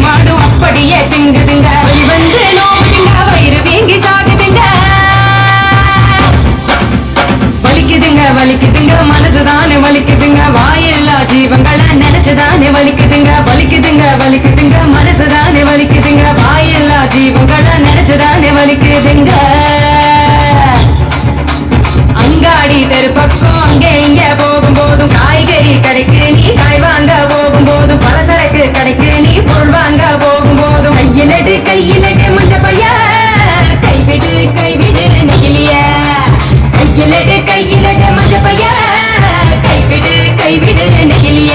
மாடும் அப்படியே திங்குதுங்க வந்து நோக்குதுங்க வயிறு வீங்கி சாகுதுங்க வலிக்குதுங்க வலிக்குதுங்க மனசுதானே வலிக்குதுங்க வாயெல்லா ஜீவங்களை நினைச்சுதானே வலிக்குதுங்க வலிக்குதுங்க வலிக்குதுங்க மனசுதானே வலிக்குதுங்க வாயெல்லா ஜீவங்களை நினைச்சுதானே வலிக்குதுங்க அங்காடி தெரு பக்கம் அங்கே இங்க போகும் போதும் காய்கறி கடைக்கு நீ காய் வாங்க போகும் போதும் பலசரக்கு கடைக்கு நீ பொருள் வாங்க போகும் போதும் கையிலட்டு மஞ்ச பைய கைவிடு நெகிலிய கையிலட்டு மஞ்ச பைய கைவிடு நெகிலிய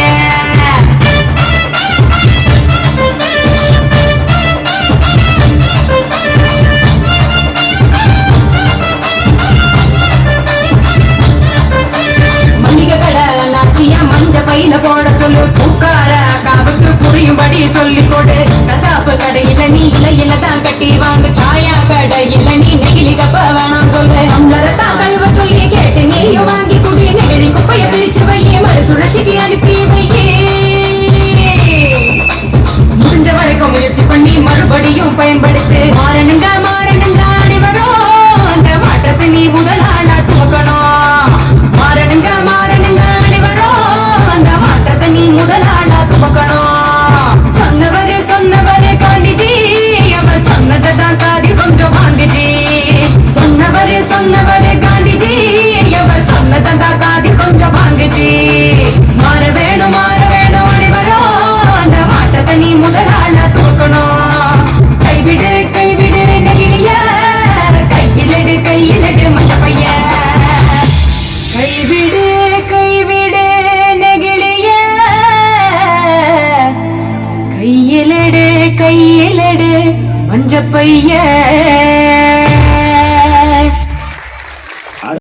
மஞ்ச பையில போட சொல்லு பூக்கார காவுக்கு புரியும்படி சொல்லி கொடு கசாப்பு கடையில நீ இலையில தான் கட்டி வாங்க சாயா கடையில நீ நெகிழி கப்ப வேணாம் சொல்லு நம்மளதான் கழுவ சொல்லி கேட்டு நீயும் வாங்கி குடி நெகிழி குப்பைய பிரிச்சு வையே மறு சுழற்சிக்கு அனுப்பி வையே முடிஞ்ச வரைக்கும் முயற்சி பண்ணி மறுபடியும் பயன்படுத்து மாறணுங்க அனைவரும் அந்த மாற்றத்தை நீ முதலாளா துவக்கணும் மாறணுங்க நீ முதலாளா துவக்கணும் சொன்னவரு காந்திஜி அவர் சொன்னதான் காதி கொஞ்சம் வாங்கிஜி சொன்னவரு காந்திஜி அவர் சொன்னதான் காதி கொஞ்சம் வாங்கிஜி மாற வேணும் அனைவரும் அந்த மாற்றத்தை நீ முதலாளா துவக்கணும் கைவிடு நெகிழிய கையிலடு மஞ்ச பைய கைவிடு கையிலடு மஞ்ச பைய